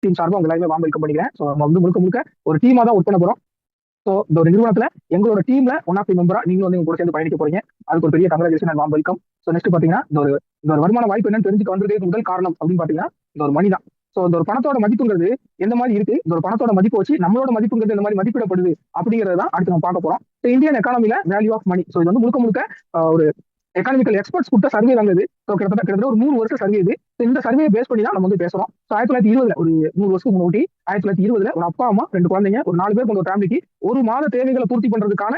Team சார்பா உங்க எல்லாருமே வார்ம் வெல்கம் பண்ணிக்கிறேன். ஸோ நம்ம வந்து முழுக்க முழுக்க ஒரு டீமா தான் ஒர்க் பண்ண போறோம். ஸோ இந்த ஒரு நிறுவனத்துல எங்களோட டீம்ல ஒன் ஆஃப் தி மெம்பரா நீங்களும் வந்து எங்க கூட சேர்ந்து பயணிக்க போறீங்க. அதுக்கு ஒரு பெரிய congratulation and warm welcome. So next பாத்தீங்கன்னா இந்த ஒரு வருமான வாய்ப்பு என்னன்னு தெரிஞ்சுக்க வந்ததுக்கு முதல் காரணம் அப்படின்னு பாத்தீங்கன்னா இந்த ஒரு மணி தான். ஸோ இந்த ஒரு பணத்தோட மதிப்புங்கிறது எந்த மாதிரி இருக்கு, இந்த ஒரு பணத்தோட மதிப்பு வச்சு நம்மளோட மதிப்புங்கிறது எந்த மாதிரி மதிப்பிடப்படுது அப்படிங்கறத தான் அடுத்து நம்ம பார்க்க போறோம். இந்தியன் எக்கானமில வேல்யூ ஆஃப் மணி. ஸோ இது வந்து முழுக்க முழுக்க ஒரு எக்கானமிக்கல் எக்ஸ்பர்ட்ஸ் கொடுத்த சர்வே தாங்க இது. ஸோ கிட்டத்தட்ட ஒரு 100 வருஷம் சர்வே இது. இந்த சர்வே பேஸ் பண்ணி தான் நம்ம வந்து பேசுறோம். ஸோ 1920 ஒரு 100 வருஷத்துக்கு முன்னாடி 1920 ஒரு அப்பா அம்மா 2 குழந்தைங்க ஒரு 4 பேர் கொண்ட ஒரு ஃபேமிலிக்கு ஒரு மாத தேவைகளை பூர்த்தி பண்றதுக்கான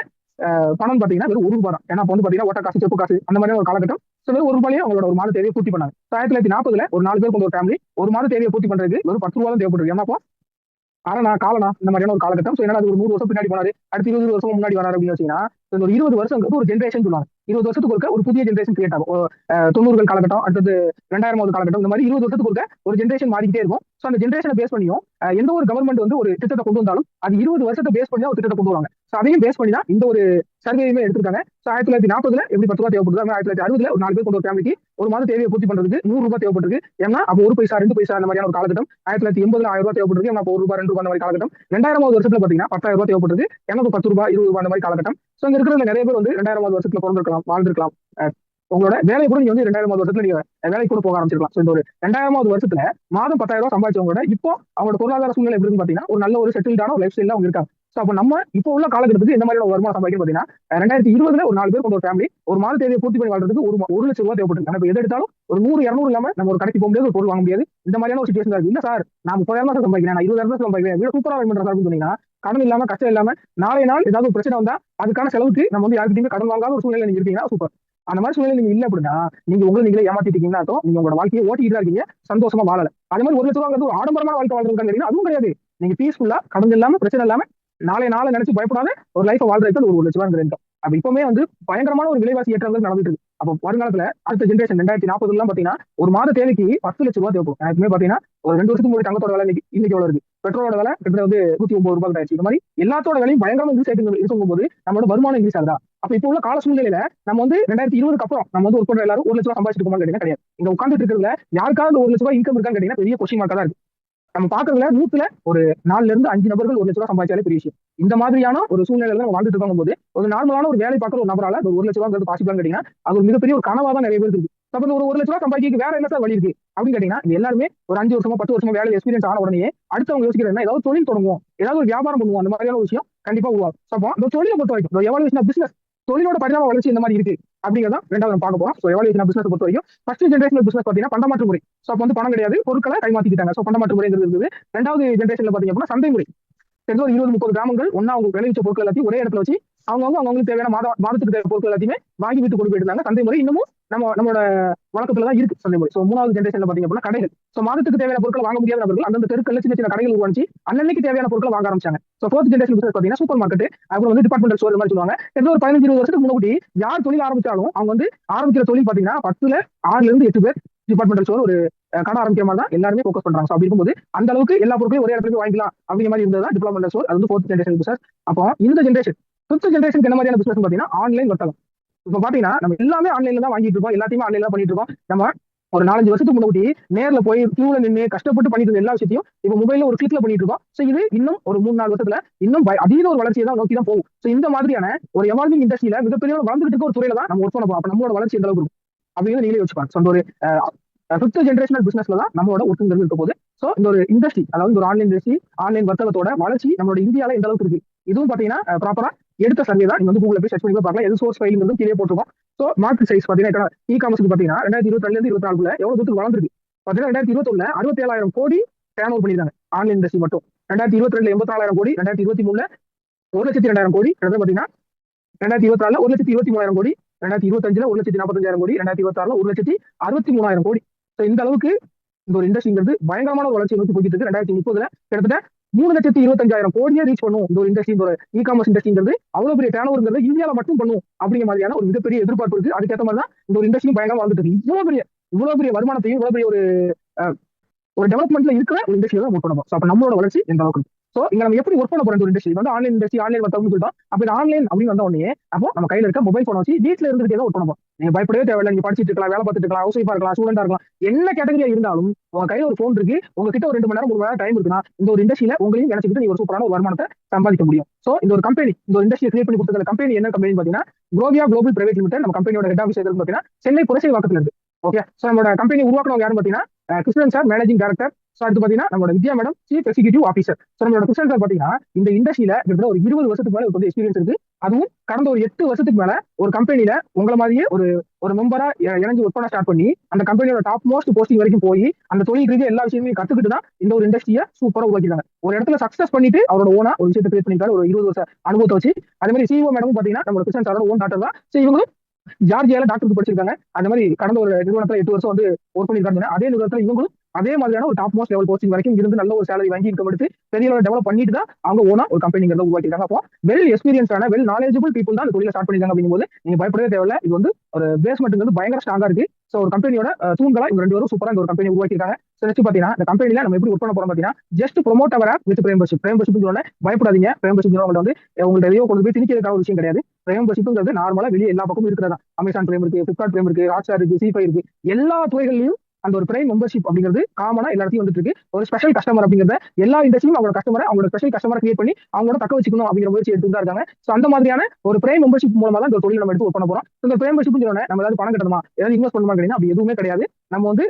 பணம் பாத்தீங்கன்னா வெறும் ₹1 தான். ஏன்னா அப்ப வந்து பாத்தீங்கன்னா ஓட்ட காசு செப்பு காசு அந்த மாதிரி ஒரு காலகட்டம். ஸோ வெறும் ₹1 அவங்களோட ஒரு மாத தேவையை பூர்த்தி பண்ணாங்க. 1940 ஒரு 4 பேர் கொண்ட ஒரு ஃபேமிலி ஒரு மாத தேவையை பூர்த்தி பண்றதுக்கு வெறும் ₹10 தான் தேவைப்படுது. ஏன்னா ஆனா காலனா இந்த மாதிரியான ஒரு காலகட்டம். ஸோ அது ஒரு 100 வருஷம் பின்னாடி போனாரு, அடுத்து 20 வருஷம் முன்னாடி வராரு அப்படின்னு வச்சீங்கன்னா ஒரு 20 வருஷம் ஒரு ஜென்ரேஷன் சொல்லுவாங்க. 20 வருஷத்துக்கு ஒருக்க ஒரு புதிய ஜென்ரேஷன் கிரியேட் ஆகும். 90கள் காலகட்டம், அடுத்தது 2000வது காலகட்டம், இந்த மாதிரி 20 வருஷத்துக்கு ஒருக்க ஒரு ஜென்ரேஷன் மாறிக்கிட்டே இருக்கும். ஸோ அந்த ஜென்ரேஷனை பேஸ் பண்ணியும் எந்த ஒரு கவர்மெண்ட் வந்து ஒரு திட்டத்தை கொண்டு வந்தாலும் அது 20 வருஷத்தை பேஸ் பண்ணி ஒரு திட்டத்தை கொண்டு வருவாங்க. ஸோ அதையும் பேஸ் பண்ணி தான் இந்த ஒரு சர்வேயுமே எடுத்திருக்காங்க. ஸோ 1940 எப்படி ₹10 தேவைப்படுது, 1960 ஒரு 4 பேர் கொண்ட ஒரு ஃபேமிலிக்கு ஒரு மாத தேவையை பூர்த்தி பண்றதுக்கு ₹100 தேவைப்பட்டிருக்கு. ஏன்னா அப்போ 1 பைசா 2 பைசா அந்த மாதிரியான ஒரு காலகட்டம். 1980 ₹1000 தேவைப்பட்டிருக்கு. ஏன்னா அப்போ ₹1 ₹2 அந்த மாதிரி காலகட்டம். 2000வது வருஷத்துல பாத்தீங்கன்னா ₹10,000 தேவைப்பட்டிருக்கு. ஏன்னா ₹10 ₹20 அந்த மாதிரி காலகட்டம். ஸோ இங்க இருக்கிற நிறைய பேர் வந்து 2000வது வருஷத்துல பிறந்திருக்கலாம், வாழ்ந்திருக்கலாம். உங்களோட வேலை கூட நீங்க வந்து 2000வது வருஷத்துல நீங்க வேலைக்கு கூட போக ஆரம்பிச்சிருக்கலாம். ஸோ இந்த ஒரு 2000வது வருஷத்துல மாதம் ₹10,000 சம்பாதிச்சவங்களோட இப்போ அவங்களோட பொருளாதார சூழ்நிலை எப்படி இருக்குன்னு பாத்தீங்கன்னா ஒரு நல்ல ஒரு செட்டில்டான ஒரு லைஃப் ஸ்டைல அவங்க இருக்காங்க. ஸோ அப்ப நம்ம இப்போ உள்ள காலகட்டத்துக்கு எந்த மாதிரி வருமானம் சம்பாதிக்கணும் பாத்தீங்கன்னா 2020 ஒரு 4 பேர் கொண்ட ஒரு ஃபேமிலி ஒரு மாத தேவையை பூர்த்தி பண்ணி வாழ்றதுக்கு ₹1,00,000 தேவைப்பட்டு நம்ம எது எடுத்தாலும் ஒரு 100 200 இல்லாம நம்ம ஒரு கடைக்கு போக முடியாது, ஒரு பொருள் வாங்க முடியாது. இந்த மாதிரியான ஒரு சிச்சுவேஷன் இருக்கு. இல்ல சார் நான் 30,000 தான் சம்பாதிக்கிறேன், நான் 20,000 சம்பாதிக்கிறேன், வீடு சூப்பரா ரன் பண்றேன் அப்படின்னு சொன்னீங்கன்னா கடன் இல்லாம கஷ்டம் இல்லாம நாளை நாள் ஏதாவது ஒரு பிரச்சனை வந்தா அதுக்கான செலவுக்கு நம்ம வந்து யாருக்கிட்டையுமே கடன் வாங்காத ஒரு சூழ்நிலை நீங்க இருக்கீங்கன்னா சூப்பர். அந்த மாதிரி சூழ்நிலை நீங்க இல்ல அப்படின்னா நீங்க உங்களை நீங்களே ஏமாத்திட்டு இருக்கீங்கன்னா நீங்க உங்களோட வாழ்க்கையை ஓட்டிட்டு தான் இருக்கீங்க, சந்தோஷமா வாழல. அதே மாதிரி ₹1,00,000 ஒரு ஆடம்பரமான வாழ்க்கை வாழ்றதுக்கான அதுவும் கிடையாது. நீங்க பீஸ்ஃபுல்லா கடன் இல்லாம பிரச்சனை இல்லாம நாளை நினைச்சு பயப்படாத ஒரு லைஃப் வாழ்றதுக்கு ஒரு ₹1,00,000 இன்கம். அப்ப இப்பவுமே வந்து பயங்கரமான ஒரு விலைவாசி ஏற்றங்கள் நடந்துட்டு இருக்கு. அப்போ வருங்காலத்துல அடுத்த ஜென்ரேஷன் 2040 எல்லாம் பாத்தீங்கன்னா ஒரு மாத தேவைக்கு ₹10,00,000 தேவைப்படும். எனக்குமே பாத்தீங்கன்னா ஒரு 2 வருஷத்துக்கு முன்னாடி தங்கத்தோட விலை இன்னைக்கு எவ்வளவு இருக்கு, பெட்ரோலோட விலை கிட்டத்தட்ட வந்து ₹109 ஆயிடுச்சு. இந்த மாதிரி எல்லாத்தோட விலையும் பயங்கரமா இன்க்ரீஸ் ஆயிட்டு இருக்கும்போது நம்மளோட வருமானம் இன்க்ரீஸ் ஆகுதா? அப்ப இப்போ உள்ள கால சூழ்நிலையில நம்ம வந்து 2020க்கு அப்புறம் நம்ம வந்து ஒரு பண்ற எல்லாரும் ₹1,00,000 சம்பாதிச்சிட்டு இருக்கோம்னு கேட்டீங்கன்னா கிடையாது. இங்க உட்காந்துட்டு இருக்கிறதுல யாருக்காவது ₹1,00,000 இன்கம் இருக்கான்னு கேட்டீங்கன்னா பெரிய கொஸ்டின் மார்க்கா தான் இருக்கு. நம்ம பாக்குறதுல 100ல ஒரு 4ல இருந்து 5 நபர்கள் ₹1,00,000 சம்பாதிச்சாலே பெரிய விஷயம். இந்த மாதிரியான ஒரு சூழ்நிலையில நம்ம வாழ்ந்துட்டு இருக்கும் போது ஒரு நார்மலான ஒரு வேலை பார்க்குற ஒரு நபரால ஒரு ₹1,00,000 பாசிபிளான்னு கேட்டீங்கன்னா அது ஒரு மிகப்பெரிய ஒரு கனவா தான் நிறைய பேர் இருக்கு. அப்ப ஒரு ₹1,00,000 சம்பாதிக்க வேற என்ன சார் வழி இருக்கு அப்படின்னு கேட்டீங்கன்னா எல்லாருமே ஒரு 5 வருஷமோ 10 வருஷமோ வேலை எக்ஸ்பீரியன்ஸ் ஆன உடனே அடுத்தவங்க யோசிக்கிறதுனா ஏதாவது தொழில் தொடங்குவோம், ஏதாவது ஒரு வியாபாரம் பண்ணுவோம், அந்த மாதிரியான ஒரு விஷயம் கண்டிப்பா உருவாகும். அப்போ இந்த தொழிலை பொறுத்த வரைக்கும் எவாலுவேஷன் ஆஃப் பிசினஸ் தொழிலோட பரிணாம வளர்ச்சி இந்த மாதிரி இருக்கு அப்படிங்கிறத ரெண்டாவது நம்ம பார்க்க போறோம். ஸோ எவாலுவேஷன் ஆஃப் பிசினஸ் பொறுத்த வரைக்கும் ஃபர்ஸ்ட் ஜென்ரேஷன் பிசினஸ் பாத்தீங்கன்னா பண்டமாற்று முறை. ஸோ அப்போ வந்து பணம் கிடையாது, பொருட்களை கைமாத்திக்கிட்டாங்க. ஸோ பண்டமாற்று முறைங்கிறது இருக்குது. ரெண்டாவது ஜென்ரேஷன்ல பாத்தீங்க அப்படின்னா சந்தை முறை. ஒரு 20-30 கிராமங்கள் ஒன்னா அவங்க விளைவிச்ச பொருட்கள் எல்லாத்தையும் ஒரே இடத்துல வச்சு அவங்களுக்கு தேவையான மாதத்துக்கு தேவை பொருட்கள் எல்லாத்தையுமே வாங்கி வீட்டு கொண்டு போயிட்டு இருந்தாங்க. சந்தை முறை இன்னமும் நம்மளோட வழக்கத்துல தான் இருக்கு சந்தை முறை. ஸோ மூணாவது ஜென்ரேஷன்ல பாத்தீங்க அப்படின்னா கடைகள். ஸோ மாதத்துக்கு தேவையான பொருட்கள் வாங்க முடியாத நபர்கள் அந்தந்த தெருக்கல்ல சின்ன சின்ன கடைகள் உருவாச்சு அன்னைக்கு தேவையான பொருட்களை வாங்க ஆரம்பிச்சாங்க. ஸோ ஃபோர்த் ஜென்ரேஷன் பிசினஸ் பாத்தீங்கன்னா சூப்பர் மார்க்கெட், அப்புறம் வந்து டிபார்ட்மெண்டல் ஸ்டோர் மாதிரி சொல்லுவாங்க. ஒரு 15-20 வருஷத்துக்கு முன்னாடி யார் தொழில் ஆரம்பிச்சாலும் அவங்க வந்து ஆரம்பிக்கிற தொழில் பாத்தீங்கன்னா 10ல 6ல இருந்து 8 பேர் டிபார்ட்மெண்டல் ஸ்டோர் ஒரு கடை ஆரம்பிக்கிற மாதிரி தான் எல்லாருமே ஃபோக்கஸ் பண்றாங்க. அப்படி இருக்கும்போது அந்த அளவுக்கு எல்லா பொருட்களையும் ஒரே இடத்துல வாங்கிக்கலாம் அப்படிங்கிற மாதிரி இருந்தது டிபார்ட்மெண்டல் ஸ்டோர். அது வந்து ஃபோர்த் ஜென்ரேஷன் பிசினஸ். அப்போ இந்த ஜென்ரேஷன் ஃபிஃப்த் ஜென்ரேஷன் என்ன மாதிரியான பிசினஸ் பாத்தீங்கன்னா ஆன்லைன் வர்த்தகம். இப்ப பாத்தீங்கன்னா நம்ம எல்லாமே ஆன்லைன்ல தான் வாங்கிட்டு இருக்கோம், எல்லாத்தையுமே ஆன்லைன்ல பண்ணிட்டு இருக்கோம். நம்ம ஒரு 4-5 வருஷத்துக்கு முன்னாடி நேர்ல போய் கியூல நின்று கஷ்டப்பட்டு பண்ணிட்டு இருந்த எல்லா விஷயத்தையும் இப்ப மொபைல்ல ஒரு கிளிக்ல பண்ணிட்டு இருக்கோம். சோ இது இன்னும் ஒரு 3-4 வருஷத்துல இன்னும் அதீத ஒரு வளர்ச்சியை தான் நோக்கி தான் போகும். சோ இந்த மாதிரியான ஒரு எவால்விங் இண்டஸ்ட்ரியில மிகப்பெரிய வளர்ந்துட்டு இருக்க ஒரு துறையில தான் நம்ம ஒர்க் பண்ண போறோம். அப்ப நம்மளோட வளர்ச்சி எந்த அளவுக்கு இருக்கும் அப்படின்னு நீங்களே யோசிப்பாங்க. ஸோ ஒரு ஃபிஃப்த் ஜென்ரேஷனல் பிசினஸ்ல தான் நம்மளோட ஒர்க்குங்கிறது இருக்க போது. ஸோ இந்த ஒரு இண்டஸ்ட்ரி அதாவது ஒரு ஆன்லைன் இண்டஸ்ட்ரி ஆன்லைன் வர்த்தகத்தோட வளர்ச்சி நம்மளோட இந்தியாவில எந்த அளவுக்கு இருக்கு இதுவும் பாத்தீங்கன்னா ப்ராப்பரா எடுத்த சர்வே தான். நீங்க வந்து கூகுள்ல போய் சர்ச் பண்ணி பார்க்கலாம். எது சோர்ஸ் ஃபைல்ங்கிறது கீழே போட்டுருக்கோம். ஸோ மார்க்கெட் சைஸ் பாத்தீங்கன்னா இ காமர்ஸ் பாத்தீங்கன்னா 2022 இருந்து 24 எவ்வளவு தூரத்துக்கு வளர்ந்துருக்கு பாத்தீங்கன்னா 2021 67,000 கோடி டர்ன் ஓவர் பண்ணிருக்காங்க ஆன்லைன் இண்டஸ்ட்ரி மட்டும். 2022 84,000 கோடி, 2023 1,02,000 கோடி, பாத்தீங்கன்னா 2024 1,23,000 கோடி, 2025 1,45,000 கோடி, 2026 1,63,000 கோடி. இந்த அளவுக்கு இந்த ஒரு இண்டஸ்ட்ரிங்கிறது பயங்கரமான வளர்ச்சி நோக்கி போயிட்டு இருக்கு. 2030 கிட்டத்தட்ட 3,25,000 கோடியை ரீச் பண்ணும் இந்த ஒரு இண்டஸ்ட்ரி. இந்த ஒரு இ காமர்ஸ் இண்டஸ்ட்ரிங்கிறது அவ்வளவு பெரிய டர்ன் ஓவர்ங்கிறது இந்தியாவில மட்டும் பண்ணும் அப்படிங்கிற மாதிரியான ஒரு மிகப்பெரிய எதிர்பார்ப்பு இருக்கு. அதுக்கேற்ற மாதிரி தான் இந்த ஒரு இண்டஸ்ட்ரி பயங்கரமா வந்துட்டு இருக்கு. இவ்வளவு பெரிய வருமானத்தையும் இவ்வளவு பெரிய ஒரு டெவலப்மெண்ட்ல இருக்கிற ஒரு இண்டஸ்ட்ரி தான் ஒர்க் பண்ண போறோம். அப்ப நம்மளோட வளர்ச்சி எந்த அளவுக்கு. சோ இங்க நம்ம எப்படி ஒர்க் பண்ண போறோம் ஒரு இண்டஸ்ட்ரி வந்து ஆன்லைன் இண்டஸ்ட்ரி ஆன்லைன் வர்த்தகம் சொல்லிட்டோம். அப்ப ஆன்லைன் அப்படின்னு வந்த உடனே அப்போ நம்ம கையில இருக்க மொபைல் போன் வச்சு வீட்டுல இருந்துட்டு தான் ஒர்க் பண்ண போறோம். நீங்க பயப்படவே தேவையில்லை. நீங்க படிச்சிட்டு இருக்கலாம், வேலை பார்த்துட்டு இருக்கலாம், ஹவுஸ் ஒய்ஃபா இருக்கலாம், ஸ்டூடெண்டா இருக்கலாம், என்ன கேட்டகரியா இருந்தாலும் உங்க கையில ஒரு போன் இருக்கு, உங்ககிட்ட ஒரு 2 மணி நேரம் 3 மணி நேரம் டைம் இருக்குன்னா இந்த ஒரு இண்டஸ்ட்ரியில உங்களையும் நினைச்சிட்டு நீங்க ஒரு சூப்பரான ஒரு வருமானத்தை சம்பாதிக்க முடியும். சோ இந்த ஒரு கம்பெனி, இந்த ஒரு இண்டஸ்ட்ரியை கிரியேட் பண்ணி கொடுத்த கம்பெனி என்ன கம்பெனி பாத்தீங்கன்னா குரோவியா குளோபல் பிரைவேட் லிமிடெட். நம்ம கம்பெனியோட ஹெட் ஆஃபீஸ் எதுன்னு பாத்தீங்கன்னா சென்னை புரசைவாக்கத்துல இருக்கு. ஓகே, சோ நம்மளோட கம்பெனி உருவாக்குறவங்க யாருன்னு பாத்தீங்கன்னா Krishnan sir managing director. So அடுத்து பாத்தீங்கன்னா நம்மளோட Vidya madam chief executive officer. So நம்மளோட கிருஷ்ணன் சார் பாத்தீங்கன்னா இந்த இண்டஸ்ட்ரியில கிட்டத்தட்ட ஒரு 20 வருஷத்துக்கு மேல வந்து எக்ஸ்பீரியன்ஸ் இருக்கு. அதுவும் கடந்த ஒரு 8 வருஷத்துக்கு மேல ஒரு கம்பெனில உங்களை மாதிரியே ஒரு ஒரு மெம்பரா இணைஞ்சு ஒர்க் பண்ண ஸ்டார்ட் பண்ணி அந்த கம்பெனியோட டாப் மோஸ்ட் போஸ்டிங் வரைக்கும் போய் அந்த தொழில் ரீதியா எல்லா விஷயத்தையும் கத்துக்கிட்டு தான் இந்த ஒரு இண்டஸ்ட்ரியை சூப்பரா உருவாக்கிருக்காங்க. ஒரு இடத்துல சக்சஸ் பண்ணிட்டு அவரோட ஓனா ஒரு விஷயத்தை கிரியேட் பண்ணிருக்காரு ஒரு 20 வருஷம் அனுபவத்தை வச்சு. அதே மாதிரி சிஓ மேடமும் பாத்தீங்கன்னா நம்ம கிருஷ்ணன் சாரோட ஓன் டாக்டர் தான். ஸோ இவங்களும் ஜார்ஜியால டாக்டருக்கு படிச்சிருக்காங்க. அந்த மாதிரி கடந்த ஒரு நிறுவனத்துல 8 வருஷம் வந்து ஒர்க் பண்ணிருக்காங்க. அதே நிறுவனத்துல இவங்களும் அதே மாதிரியான ஒரு டாப் மோஸ்ட் லெவல் போஸ்டிங் வரைக்கும் இருந்து நல்ல ஒரு சேலரி வாங்கி இன்கம் எடுத்து பெரிய லெவல் டெவலப் பண்ணிட்டு தான் அவங்க ஓனா ஒரு கம்பெனிங்கிறத உருவாக்கிருக்காங்க. அப்போ வெல் எக்ஸ்பீரியன்ஸான வெல் நாலேஜபிள் பீப்புள் தான் அந்த தொழிலை ஸ்டார்ட் பண்ணிருக்காங்க. அப்படிங்கும்போது நீங்க பயப்படவே தேவையில்லை. இது வந்து ஒரு பேஸ்மெண்ட் வந்து பயங்கர ஸ்ட்ராங்கா இருக்கு. ஸோ ஒரு கம்பெனியோட தூண்களா இவங்க 2 பேரும் சூப்பரா இந்த ஒரு கம்பெனி உருவாக்கிருக்காங்க. நெக்ஸ்ட் பாத்தீங்கன்னா இந்த கம்பெனில நம்ம எப்படி ஒர்க் பண்ண போறோம் பாத்தீங்கன்னா just promote our app with பிரேம்பர்ஷிப். பிரேம்பர்ஷிப் பயப்படாதீங்க. பிரேம்பர்ஷிப் வந்து உங்கள்ட்ட எதையோ கொண்டு போய் திணிக்கிறதுக்கான ஒரு விஷயம் கிடையாது. பிரேம்பர்ஷிப்ங்கிறது நார்மலா வெளியே எல்லா பக்கமும் இருக்கிறதா. அமேசான் பிரேம் இருக்கு, பிளிப்கார்ட் பிரேம் இருக்கு, ஹாட்ஸ்டார் இருக்கு, C5 இருக்கு, எல்லா துறைகளிலும் அந்த ஒரு பிரைம் மெம்பர்ஷிப் அப்படிங்கிறது காமனா எல்லா இடத்தையும் வந்துட்டு இருக்கு. ஒரு ஸ்பெஷல் கஸ்டமர் அப்படிங்கிறத எல்லா இண்டஸ்ட்ரியும் அவங்களோட கஸ்டமரை அவங்களோட ஸ்பெஷல் கஸ்டமரை கிரியேட் பண்ணி அவங்களோட தக்க வச்சுக்கணும் அப்படிங்கிற முயற்சி எடுத்து தான் இருக்காங்க. ஸோ அந்த மாதிரியான ஒரு பிரைம் மெம்பர்ஷிப் மூலமா தான் இந்த தொழில் நம்ம எடுத்து ஒர்க் பண்ண போறோம். இந்த பிரைம் மெம்பர்ஷிப் நம்ம ஏதாவது பணம் கட்டணுமா, ஏதாவது இன்வெஸ்ட் பண்ணுமா கேட்டீங்கன்னா அப்படி எதுவுமே கிடையாது. நம்ம வந்து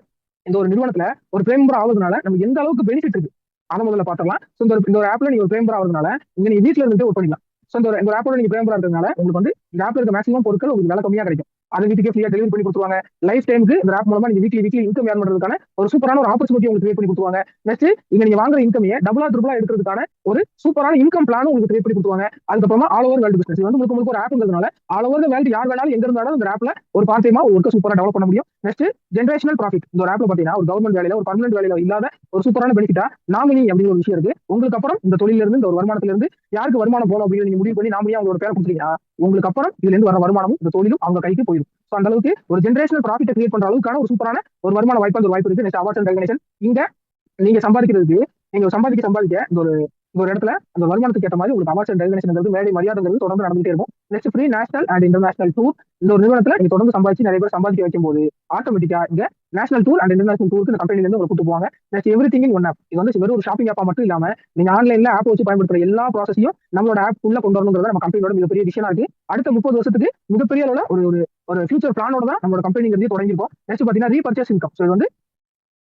இந்த ஒரு நிறுவனத்துல ஒரு பிரைம் மெம்பர் ஆகுறதுனால நம்ம எந்த அளவுக்கு பெனிஃபிட் இருக்கு அதை முதல்ல பாத்திரலாம். இந்த ஒரு ஆப்ல நீங்க ஒரு பிரைம் மெம்பர் ஆகுறதுனால நீங்க வீட்டுல இருந்து ஒர்க் பண்ணிக்கலாம். ஸோ இந்த ஆப்போட நீங்க பிரைம் மெம்பர் இருக்கிறதுனால உங்களுக்கு வந்து இந்த ஆப்ல இருக்க மேக்ஸிமம் பொருட்கள் உங்களுக்கு விலை கம்மியா கிடைக்கும். அதை வீட்டுக்கே ஃப்ரீயா டெலிவரி பண்ணி கொடுத்துருவாங்க. லைஃப் டைமுக்கு இந்த ஆப் மூலமா நீங்க வீக்லி இன்கம் ஏர்ன் பண்றதுக்கான ஒரு சூப்பரான ஒரு ஆப்பர்ச்சுனிட்டி உங்களுக்கு கிரியேட் பண்ணி கொடுத்துருவாங்க. நெக்ஸ்ட் இங்க நீங்க வாங்குற இன்கமையை டபுளா ட்ரிபிளா எடுக்கிறதுக்கான ஒரு சூப்பரான இன்கம் பிளான் உங்களுக்கு கிரியேட் பண்ணி கொடுத்துருவாங்க. அதுக்கப்புறமா ஆல் ஓவர் வேர்ல்டு பிசினஸ் வந்து உங்களுக்கு ஒரு ஆப்ங்கிறதுனால ஆல் ஓவர் வேர்ல்டு யார் வேணாலும் எங்க இருந்தாலும் இந்த ஆப்ல ஒரு பார்ட் டைமா ஒர்க்க சூப்பரா டெவலப் பண்ண முடியும். Next generational profit. இந்த ஒரு ஆப்ல பாத்தீங்கன்னா ஒரு கவர்மெண்ட் வேலையில ஒரு பர்மனன்ட் வேலையில இல்லாத ஒரு சூப்பரான பெனிஃபிட்டா நாமினி அப்படிங்கிற ஒரு விஷயம் இருக்கு. உங்களுக்கு அப்புறம் இந்த தொழில இருந்து இந்த ஒரு வருமானத்துல இருந்து யாருக்கு வருமானம் போகணும் அப்படின்னு நீங்க முடிவு பண்ணி நாமினியா அவங்களோட பேரை கொடுத்தீங்கன்னா உங்களுக்கு அப்புறம் இதுல இருந்து வர வருமானமும் இந்த தொழிலும் அவங்க கைக்கு போயிடும். ஸோ அந்த அளவுக்கு ஒரு ஜெனரேஷனல் ப்ராஃபிட் கிரியேட் பண்ற அளவுக்கான ஒரு சூப்பரான ஒரு வருமான வாய்ப்பு அந்த ஒரு வாய்ப்பு இருக்கு. Next awards and recognition. இங்க நீங்க சம்பாதிக்கிறதுக்கு நீங்க சம்பாதிக்க இந்த ஒரு இடத்துல அந்த வருமானத்துக்கு ஏற்ற மாதிரி உங்களுக்கு அவார்ட்ஸ் அண்ட் ரெகக்னேஷன் மேடை மரியாதைங்கிறது தொடர்ந்து நடந்துட்டே இருக்கும். Next free national and international tour. இந்த ஒரு நிறுவனத்துல நீங்க தொடர்ந்து சம்பாதிச்சு நிறைய பேர் சம்பாதிக்க வைக்கும் போது ஆட்டோமேட்டிக்கா இங்க நேஷனல் டூர் அண்ட் இன்டர்நேஷனல் டூருக்கு இந்த கம்பெனில இருந்து கூட்டு போவாங்க. Next everything in one app. இது வந்து வெறும் ஒரு ஷாப்பிங் ஆப்பா மட்டும் இல்லாம நீங்க ஆன்லைன்ல ஆப் வச்சு பயன்படுத்துற எல்லா ப்ராசஸையும் நம்மளோட ஆப் உள்ள கொண்டு வரணுங்கிறத நம்ம கம்பெனியோட மிகப்பெரிய விஷயம் இருக்கு. அடுத்த 30 வருஷத்துக்கு மிகப்பெரிய அளவுல ஒரு ஃபியூச்சர் பிளானோட தான் நம்மளோட கம்பெனிங்கிறது தொடங்கிருக்கோம். நெக்ஸ்ட் பாத்தீங்கன்னா ரீபர்ச்சேஸ் இன்கம். ஸோ இது வந்து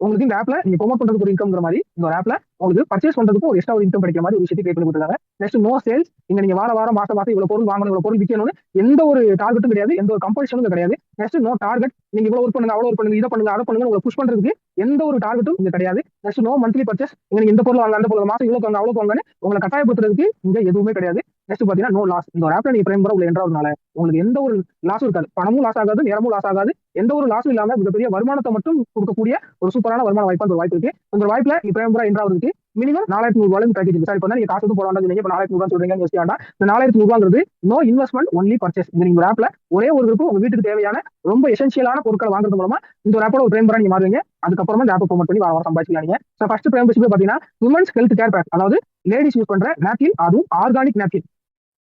உங்களுக்கு இந்த ஆப்ல நீங்க ப்ரோமோட் பண்றதுக்கு ஒரு இன்கம் மாதிரி இந்த ஆப்ல உங்களுக்கு பர்ச்சேஸ் பண்றதுக்கு ஒரு எக்ஸ்ட்ரா ஒரு இன்கம் கிடைக்கிற மாதிரி ஒரு விஷயத்தை கிரியேட் பண்ணி கொடுத்தாங்க. Next no sales. இங்க நீங்க வாரம் மாசம் இவ்வளவு பொருள் வாங்கணும், இவ்வளவு பொருள் விற்கணும்னு எந்த ஒரு டார்கெட்டும் கிடையாது, எந்த ஒரு கம்பல்ஷனும் கிடையாது. Next no target. நீங்க இவ்வளவு ஒர்க் பண்ணுங்க, அவ்வளவு ஒர்க் பண்ணுங்க, இதை பண்ணுங்க, அதை பண்ணுங்க, உங்களை புஷ் பண்றதுக்கு எந்த ஒரு டார்கெட்டும் இங்க கிடையாது. Next no monthly purchase. நீங்க இந்த பொருள் வாங்க, அந்த பொருள் மாசம் இவ்வளவு வாங்க, அவ்வளவு வாங்கன்னு உங்களை கட்டாயப்படுத்துறதுக்கு இங்க எதுவுமே கிடையாது. நெக்ஸ்ட் பாத்தீங்கன்னா நோ லாஸ். இந்த ஆப்ல நீங்க பிரைம் உள்ள என்றால் உங்களுக்கு எந்த ஒரு லாஸும் இருக்காது. பணமும் லாஸ் ஆகாது, நேரமும் லாஸ் ஆகாது. எந்த ஒரு லாஸும் இல்லாம மிகப்பெரிய வருமானத்தை மட்டும் கொடுக்கக்கூடிய ஒரு சூப்பரான வருமான வாய்ப்பு அந்த வாய்ப்பு இருக்கு. இந்த வாய்ப்புல நீ பிரைம் என்றாவதுக்கு மினிமம் 4500 பேக்கேஜ் விசாரி பண்ணா நீங்க காசு எதுவும் போட வேண்டாம். இப்ப 4500 சொல்றீங்கன்னு யோசிக்காண்டா. இந்த 4500 நோ இன்வெஸ்ட்மெண்ட் ஒன்லி பர்ச்சேஸ். நீங்க ஒரு ஆப்ல ஒரே ஒரு விருப்பம் உங்க வீட்டுக்கு தேவையான ரொம்ப எசென்சியலான பொருட்களை வாங்குறது மூலமா இந்த ஒரு ஆப்போட ஒரு பிரைம் நீங்க மாறுவீங்க. அதுக்கப்புறமா இந்த ஆப்பை ப்ரோமோட் பண்ணி வர சம்பாதிக்கலாம். ஃபர்ஸ்ட் பிரைம் பாத்தீங்கன்னா விமன்ஸ் ஹெல்த் கேர் பேக். அதாவது லேடிஸ் யூஸ் பண்ற நாப்கின், அதுவும் ஆர்கானிக் நாப்கின்.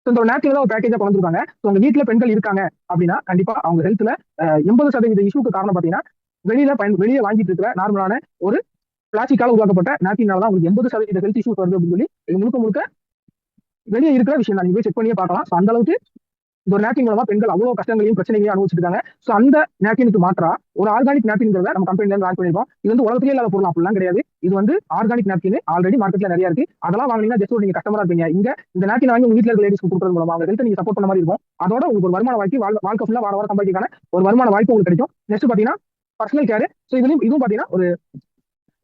இந்த நாப்கின் ஒரு பேக்கேஜா கொண்டு வந்திருக்காங்க. உங்க வீட்டுல பெண்கள் இருக்காங்க அப்படின்னா கண்டிப்பா அவங்க ஹெல்த்ல 80% இஷ்யூக்கு காரணம் பாத்தீங்கன்னா வெளியே வாங்கிட்டு இருக்கிற நார்மலான ஒரு பிளாஸ்டிக்கால உருவாக்கப்பட்ட நாப்கினால தான் உங்களுக்கு 80% ஹெல்த் இஷ்யூஸ் வருது அப்படின்னு சொல்லி இது முழுக்க வெளியே இருக்கிற விஷயம் தான். நீங்க போய் செக் பண்ணியே பார்க்கலாம். ஸோ அந்த அளவுக்கு இந்த ஒரு நாப்கின் மூலமா பெண்கள் அவ்வளவு கஷ்டங்களையும் பிரச்சனைகளையும் அனுபவிச்சுட்டு இருக்காங்க. ஸோ அந்த நாப்கினுக்கு மாற்றா ஒரு ஆர்கானிக் நாப்கின்ங்கிறத நம்ம கம்பெனில இருந்து லான்ச் பண்ணிருக்கோம். இது வந்து உலகத்திலே இல்லாத பொருள் அப்படிலாம் கிடையாது. இது வந்து ஆர்கானிக் நாப்கின் ஆல்ரெடி மார்க்கெட்ல நிறைய இருக்கு. அதெல்லாம் வாங்கினீங்கன்னா ஜஸ்ட் நீங்க கஸ்டமரா இருப்பீங்க. இங்க இந்த நாப்கின் வாங்கி உங்க வீட்டுல இருக்க லேடிஸ்க்கு கொடுக்கறது மூலமா அவங்க ஹெல்த் நீங்க சப்போர்ட் பண்ண மாதிரி இருக்கும். அதோட உங்களுக்கு ஒரு வருமான வாய்ப்பு வாழ்க்கை ஃபுல்லா வார சம்பாதிக்கான ஒரு வருமான வாய்ப்பு உங்களுக்கு கிடைக்கும். நெக்ஸ்ட் பாத்தீங்கன்னா பர்சனல் கேர். ஸோ இதுவும் பாத்தீங்கன்னா ஒரு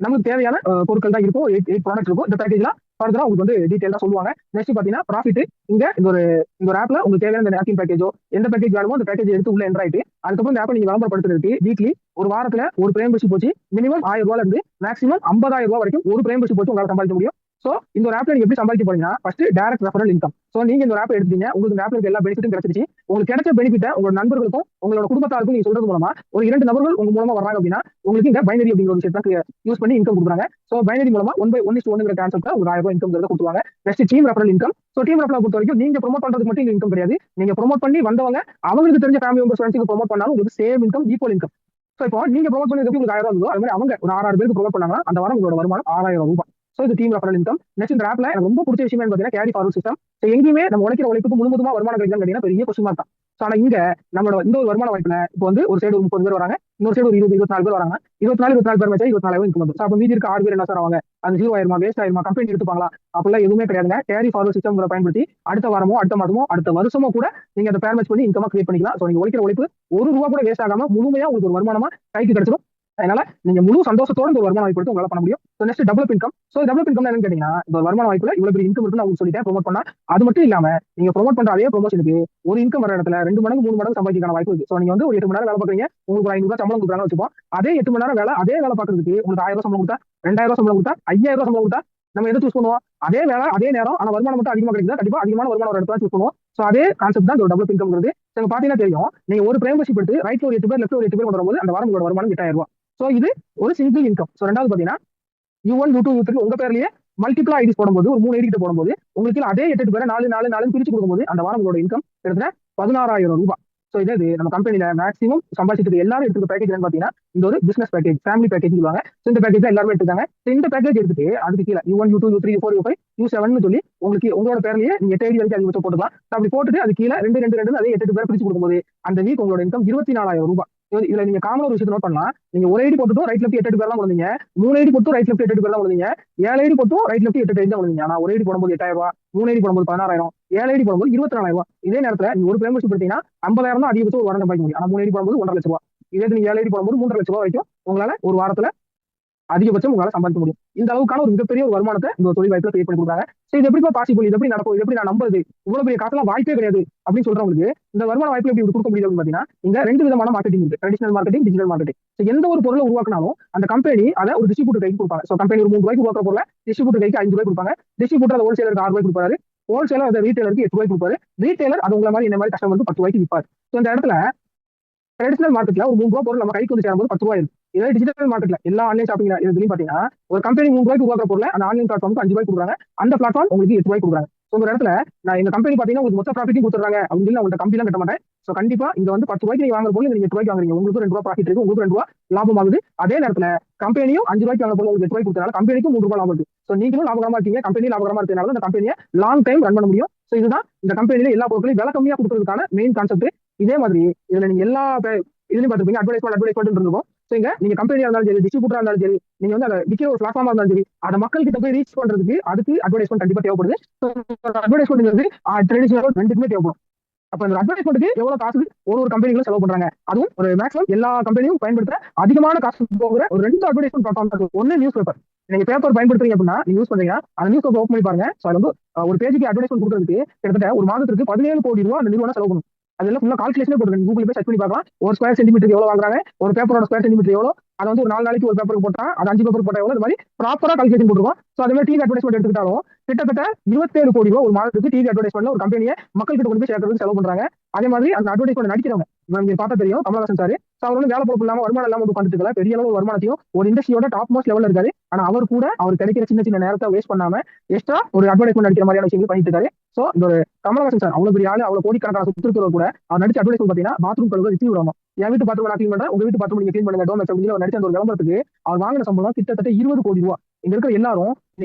நமக்கு தேவையான பொருட்கள் தான் இருக்கும். 8 ப்ராடக்ட் இருக்கும். இந்த பேக்கேஜ்லாம் ஃபர்தரா உங்களுக்கு வந்து டீடைலா சொல்லுவாங்க. நெக்ஸ்ட் பாத்தீங்கன்னா ப்ராஃபிட். இங்க இந்த ஆப்ல உங்களுக்கு தேவையான இந்த நாப்கின் பேக்கேஜோ எந்த பேக்கேஜ் வேணுமோ அந்த பேக்கேஜ் எடுத்து உள்ள என்ட்ரு ஆயிட்டு அதுக்கப்புறம் இந்த ஆப்பை நீங்க விளம்பரப்படுத்துறதுக்கு வீக்லி ஒரு வாரத்துல ஒரு பிரைம் போச்சு மினிமம் 1000 ரூபாயில இருந்து மேக்ஸிமம் 50,000 ரூபாய் வரைக்கும் ஒரு பிரைம் போச்சு உங்களால சம்பாதிக்க முடியும். சோ இந்த ஒரு ஆப்ல நீங்க எப்படி சம்பாதிக்க போறீங்கன்னா first direct referral income. So நீங்க இந்த ஆப் எடுத்தீங்க, உங்களுக்கு இந்த ஆப்ல இருக்க எல்லா பெனிஃபிட்டும் கிடைச்சிருச்சு. உங்களுக்கு கிடைச்ச பெனிஃபிட்டை உங்களோட நண்பர்களுக்கும் உங்களோட குடும்பத்தாருக்கும் நீங்க சொல்றது மூலமா ஒரு 2 நபர்கள் உங்க மூலமா வர்றாங்க அப்படின்னா உங்களுக்கு இந்த பைனரி அப்படிங்கிற ஒரு விஷயத்தை யூஸ் பண்ணி இன்கம் கொடுக்குறாங்க. சோ பைனரி மூலமா 1/1:1 கான்செப்ட்ல ஒரு 1000 ரூபாய் இன்கம் கொடுத்துருவாங்க. Next team referral income. So team referral பொறுத்த வரைக்கும் நீங்க ப்ரோமோட் பண்றதுக்கு மட்டும் இன்கம் கிடையாது. நீங்க ப்ரோமோட் பண்ணி வந்தவங்க அவங்களுக்கு தெரிஞ்ச ஃபேமிலி மெம்பர்ஸ் ஃப்ரெண்ட்ஸ்க்கு ப்ரோமோட் பண்ணாலும் உங்களுக்கு same income, equal income. So இப்போ நீங்க ப்ரோமோட் பண்ணி உங்களுக்கு 1000 ரூபாய் அது மாதிரி அவங்க ஒரு 6 பேருக்கு ப்ரோமோட் பண்ணாங்க, அந்த வாரம் உங்களோட வருமானம் 6000 ரூபாய். சோ இது டீம் ரெஃபரல் இன்கம். நெக்ஸ்ட் இந்த ஆப்ல எனக்கு ரொம்ப பிடிச்ச விஷயம் பாத்தீங்கன்னா கேரி ஃபார்வர்ட் சிஸ்டம். எங்கேயுமே நம்ம உழைக்கிற உழைப்புக்கு முழுவதுமா வருமானம் கிடைக்கும் கேட்டீங்கன்னா பெரிய கொஸ்டின் மார்க் தான். ஆனா இங்க நம்மளோட இந்த ஒரு வருமான வாய்ப்புல இப்போ வந்து ஒரு சைடு 30 பேர் வராங்க, இன்னொரு சைடு ஒரு 24 பேர் வராங்க. 24 பேர் வச்சா 24,000 இன்கம் வந்து. அப்ப மீதி இருக்க 6 பேர் என்ன சார் ஆவாங்க? அது 0 ஆயிருமா, வேஸ்ட் ஆயிருமா, கம்பெனி எடுத்துப்பாங்களா? அப்பெல்லாம் எதுவுமே கிடையாதுங்க. கேரி ஃபார்வர்ட் சிஸ்டம் பயன்படுத்தி அடுத்த வாரமோ அடுத்த மாதமோ அடுத்த வருஷமோ கூட நீங்க அதை பேர் மேட்ச் பண்ணி இன்கமா கிரியேட் பண்ணிக்கலாம். சோ நீங்க உழைக்கிற உழைப்பு ₹1 கூட வேஸ்ட் ஆகாம முழுமையா உங்களுக்கு ஒரு வருமானமா கைக்கு கிடைச்சிடும். அதனால நீங்க முழு சந்தோஷத்தோட இந்த வருமான வாய்ப்பு எடுத்து உங்களால பண்ண முடியும். Next develop income. So develop income என்னன்னு கேட்டீங்கன்னா இந்த வருமான வாய்ப்புல இவ்வளவு பெரிய இன்கம் இருக்குன்னு நான் சொல்லிட்டேன் ப்ரோமோட் பண்ணா. அது மட்டும் இல்லாம நீங்க ப்ரோமோட் பண்ற அதே ப்ரோமோஷனுக்கு ஒரு இன்கம் வர இடத்துல 2 மடங்கு 3 மடங்கு சம்பாதிக்கான வாய்ப்பு இருக்கு. சோ நீங்க வந்து ஒரு 8 மணி நேரம் வேலை பாக்குறீங்க, உங்களுக்கு ஒரு 500 ரூபாய் சம்பளம் கொடுக்குறாங்க வச்சுப்போம். அதே 8 மணி நேரம் வேலை அதே வேலை பாக்குறதுக்கு உங்களுக்கு 1000 ரூபாய் சம்பளம் கொடுத்தா, 2000 ரூபாய் சம்பளம் கொடுத்தா, 5000 ரூபாய் சம்பளம் கொடுத்தா நம்ம எதை சூஸ் பண்ணுவோம்? அதே வேலை அதே நேரம் ஆனா வருமானம் மட்டும் அதிகமா கிடைக்குதா? கண்டிப்பா அதிகமான வருமானம் ஒரு இடத்துல சூஸ் பண்ணுவோம். சோ அதே கான்செப்ட் தான் இந்த டெவலப் இன்கம்ங்கிறது. நீங்க பாத்தீங்கன்னா தெரியும், நீங்க ஒரு மெம்பர்ஷிப் எடுத்து ரைட்ல ஒரு 8 பேர் லெஃப்ட்ல ஒரு 8 பேர் கொண்டு வரும்போது அந்த வாரம் உங்களோட வருமானம் 8000 ரூபாய். சோ இது ஒரு சிங்கிள் இன்கம். சோ ரெண்டாவது பாத்தீங்கன்னா U1 U2 U3 உங்க பேர்லயே மல்டிபிள் ஐடிஸ் போடும்போது ஒரு 3 ஐடி கிட்ட போடும்போது உங்களுக்கு அதே 8 பேரை 4 4 4 பிரிச்சு கொடுக்கும்போது அந்த வாரம் உங்களோட இன்கம் கிட்டத்தட்ட 16,000 ரூபாய். சோ இது நம்ம கம்பெனில மேக்ஸிமம் சம்பாதிச்சிட்டு எல்லாரும் எடுத்துக்க பேக்கேஜ் என்னன்னு பாத்தீங்கன்னா இந்த ஒரு பிசினஸ் பேக்கேஜ், ஃபேமிலி பேக்கேஜ் சொல்லுவாங்க. இந்த பேக்கேஜ் தான் எல்லாரும் எடுத்துக்காங்க. இந்த பேக்கேஜ் எடுத்துட்டு அதுக்கு கீழே U1 U2 U3 U4 U5 U7 சொல்லி உங்களுக்கு உங்களோட பேர்லயே நீங்க 8 ஐடி வரைக்கும் அதிகபட்சம் போட்டுக்கலாம். அப்படி போட்டுட்டு அது கீழே 2 2 2 அதே 8 பேர் பிரிச்சு கொடுக்கும்போது அந்த வீக் உங்களோட இன்கம் 24,000 ரூபாய். இதுல நீங்க காமன் ஒரு விஷயத்தை நோட் பண்ணலாம். நீங்க ஒரு ஐடி போட்டுட்டும் ரைட் லெஃப்ட் 8 பேர் தான் கொடுத்தீங்க, 3 ஐடி போட்டு ரைட் லெஃப்ட் 8 பேர் தான் கொடுத்தீங்க, 7 ஐடி போட்டும் ரைட் லெஃப்ட் 8 ஐடி தான் கொடுத்தீங்க. ஆனா ஒரு ஐடி போடும்போது 8000 ரூபாய், 3 ஐடி போடும்போது 16,000, 7 ஐடி போடும்போது 24,000 ரூபாய். இதே நேரத்துல நீங்க ஒரு மெம்பர்ஷிப் எடுத்தீங்கன்னா 50,000 தான் அதிகபட்சம் ஒரு வாரம் சம்பாதிக்க முடியும். ஆனா 3 ஐடி போடும்போது 1,50,000 ரூபாய். இதே நீங்க 7 ஐடி போடும்போது 3,00,000 ரூபாய் வரைக்கும் உங்களால ஒரு வாரத்துல அதிகபட்சம் உங்களால சம்பாதிக்க முடியும். இந்த அளவுக்கான ஒரு மிகப்பெரிய ஒரு வருமானத்தை இந்த தொழில் வாய்ப்புல கிரியேட் பண்ணி கொடுக்குறாங்க. சோ இது எப்படி பாசிபிள், இது எப்படி நடக்கும், இது எப்படி நான் நம்புறது, இவ்வளவு பெரிய காசுலாம் வாய்ப்பே கிடையாது அப்படின்னு சொல்றவங்களுக்கு இந்த வருமான வாய்ப்பு எப்படி கொடுக்க முடியும் அப்படின்னு பாத்தீங்கன்னா இங்க 2 விதமான மார்க்கெட்டிங் இருக்கு. Traditional marketing, digital marketing. எந்த ஒரு பொருளை உருவாக்கினாலும் அந்த கம்பெனி அதை ஒரு டிஸ்ட்ரிபியூட்டர் கைக்கு கொடுப்பாங்க. சோ கம்பெனி ஒரு 3 ரூபாய்க்கு உருவாக்குற பொருளை டிஸ்ட்ரிபியூட்டர் கைக்கு 5 ரூபாய் கொடுப்பாங்க. டிஸ்ட்ரிபியூட்டர் அதை ஹோல்சேலருக்கு 6 ரூபாய் கொடுப்பாரு, ஹோல்சேலர் அதை ரீட்டைலருக்கு 8 ரூபாய் கொடுப்பாரு, ரீட்டைலர் அது உங்களை மாதிரி இந்த மாதிரி கஸ்டமருக்கு 10 ரூபாய்க்கு விற்பாரு. சோ இந்த இடத்துல ட்ரெடிஷனல் மார்க்கெட்ல ஒரு 3 ரூபாய் பொருள் நம்ம கைக்கு வந்து சேரும்போது 10 ரூபாய் இருக்கு. இதே டிஜிட்டல் மார்க்கெட்ல எல்லா ஆன்லைன் ஷாப்பிங் இதுலயும் பாத்தீங்கன்னா ஒரு கம்பெனி 3 ரூபாய்க்கு உருவாக்குற பொருளை அந்த ஆன்லைன் பிளாட்ஃபார்முக்கு 5 ரூபாய் கொடுக்குறாங்க. அந்த பிளாட்ஃபார்ம் உங்களுக்கு 8 ரூபாய் கொடுக்குறாங்க. சோ இந்த இடத்துல நான் இந்த கம்பெனி பாத்தீங்கன்னா உங்களுக்கு மொத்த ப்ராஃபிட்டையும் கொடுத்துறாங்க அப்படின்னு சொல்லி உங்கள்ட்ட கம்பெனி கட்ட மாட்டேன். சோ கண்டிப்பா இங்க வந்து 10 ரூபாய்க்கு நீங்க வாங்குற பொருள் நீங்க 8 ரூபாய்க்கு வாங்குறீங்க, உங்களுக்கு 2 ரூபாய் ப்ராஃபிட் இருக்கு, உங்களுக்கு 2 ரூபாய் லாபம் ஆகுது. அதே நேரத்துல கம்பெனியும் 5 ரூபாய்க்கு வாங்குற பொருள் உங்களுக்கு 8 ரூபாய் கொடுத்தனால கம்பெனிக்கும் 3 ரூபாய் லாபம் இருக்கு. சோ நீங்களும் லாபகரமா இருக்கீங்க, கம்பெனி லாபகரமா இருக்கனால இந்த கம்பெனியை லாங் டைம் ரன் பண்ண முடியும். சோ இதுதான் இந்த கம்பெனில எல்லா பொருட்களையும் விலை கம்மியா கொடுக்கறதுக்கான மெயின் கான்செப்ட். இதே மாதிரி இதுல நீங்க எல்லா இதுலயும் பாத்துப்பீங்க அட்வர்டைஸ்மெண்ட் இருக்கும். சோ இங்க நீங்க கம்பெனியா இருந்தாலும் சரி, டிஸ்ட்ரிபியூட்டரா இருந்தாலும் சரி, நீங்க வந்து அதை விற்கிற ஒரு பிளாட்ஃபார்மா இருந்தாலும் சரி, அதை மக்கள் கிட்ட போய் ரீச் பண்றதுக்கு அதுக்கு அட்வர்டைஸ்மெண்ட் கண்டிப்பா தேவைப்படுது. அட்வர்டைஸ்மெண்ட் ட்ரெடிஷனல் ரெண்டுக்குமே தேவைப்படும். அப்ப இந்த அட்வர்டைஸ்மெண்ட்டுக்கு எவ்வளவு காசு ஒரு கம்பெனிகளும் செலவு பண்றாங்க. அதுவும் ஒரு மேக்ஸிமம் எல்லா கம்பெனியும் பயன்படுத்த அதிகமான காசு போகிற ஒரு 2 அட்வர்டைஸ்மெண்ட் பிளாட்ஃபார்ம் இருக்கு. ஒன்னு நியூஸ் பேப்பர். நீங்க பேப்பர் பயன்படுத்துறீங்க அப்படின்னா நீங்க யூஸ் பண்றீங்க, அந்த நியூஸ் பேப்பர் ஓப்பன் பண்ணி பாருங்க. சோ அது வந்து ஒரு பேஜுக்கு அட்வர்டைஸ்மெண்ட் கொடுக்கறதுக்கு கிட்டத்தட்ட ஒரு மாதத்துக்கு 17 கோடி ரூபாய் அந்த நிறுவனம் செலவு பண்ணும். அதெல்லாம் ஃபுல்லா கால்குலேஷனே போட்டுருங்க. கூகுள் போய் சர்ச் பண்ணி பார்க்கலாம். ஒரு ஸ்கொயர் சென்டிமீட்டருக்கு எவ்வளவு வாங்குறாங்க, ஒரு பேப்பரோட ஸ்கொயர் சென்டிமீட்டர் எவ்வளவு, அதை வந்து ஒரு 4 நாளைக்கு ஒரு பேப்பருக்கு போட்டா அது 5 பேப்பர் போட்டா எவ்வளவு, இந்த மாதிரி ப்ராப்பரா கால்குலேஷன் போட்டுருக்கோம். சோ அதே மாதிரி டிவி அட்வர்டைஸ்மெண்ட் எடுத்துக்கிட்டாலும் கிட்டத்தட்ட 27 கோடி ரூபாய் ஒரு மாதத்துக்கு டிவி அட்வர்டைஸ்மெண்ட்ல ஒரு கம்பெனியை மக்கள் கிட்ட கொண்டு போய் சேர்க்கறதுக்கு செலவு பண்றாங்க. அதே மாதிரி அந்த அட்வர்டைஸ்மெண்ட் நடிக்கிறவங்க நீங்க பார்த்தா தெரியும், கமலஹாசன் சார் அவர் வந்து வேலை பொறுப்பு இல்லாம வருமானம் இல்லாம உட்காந்துட்டு இருக்கல, பெரிய அளவு வருமானத்தையும் ஒரு இண்டஸ்ட்ரியோட டாப் மோஸ்ட் லெவல்ல இருக்காரு. ஆனா அவர் கூட அவர் கிடைக்கிற சின்ன சின்ன நேரத்தை வேஸ்ட் பண்ணாம எக்ஸ்ட்ரா ஒரு அட்வர்டைஸ்மெண்ட் நடிக்கிற மாதிரியான விஷயங்கள் பண்ணிட்டு இருக்காரு. சோ இந்த ஒரு கமலஹாசன் சார் அவ்வளவு பெரிய ஆளு, அவ்வளவு கோடிக்கணக்கான சொத்து இருக்கிறவர் கூட அவர் நடிச்ச அட்வர்டைஸ்மெண்ட் பாத்தீங்கன்னா பாத்ரூம் கழுவ ரிசீவ் விடணும். என் வீட்டு பாத்ரூம் நான் கிளீன் பண்றேன், உங்க வீட்டு பாத்ரூம் நீங்க கிளீன் பண்ணுங்க டோமெக்ஸ் அப்படின்னு அவர் நடிச்ச அந்த ஒரு விளம்பரத்துக்கு அவர் வாங்கின சம்பளம் கிட்டத்தட்ட 20 கோடி ரூபாய். இங்க இருக்கிற எல்லாரும்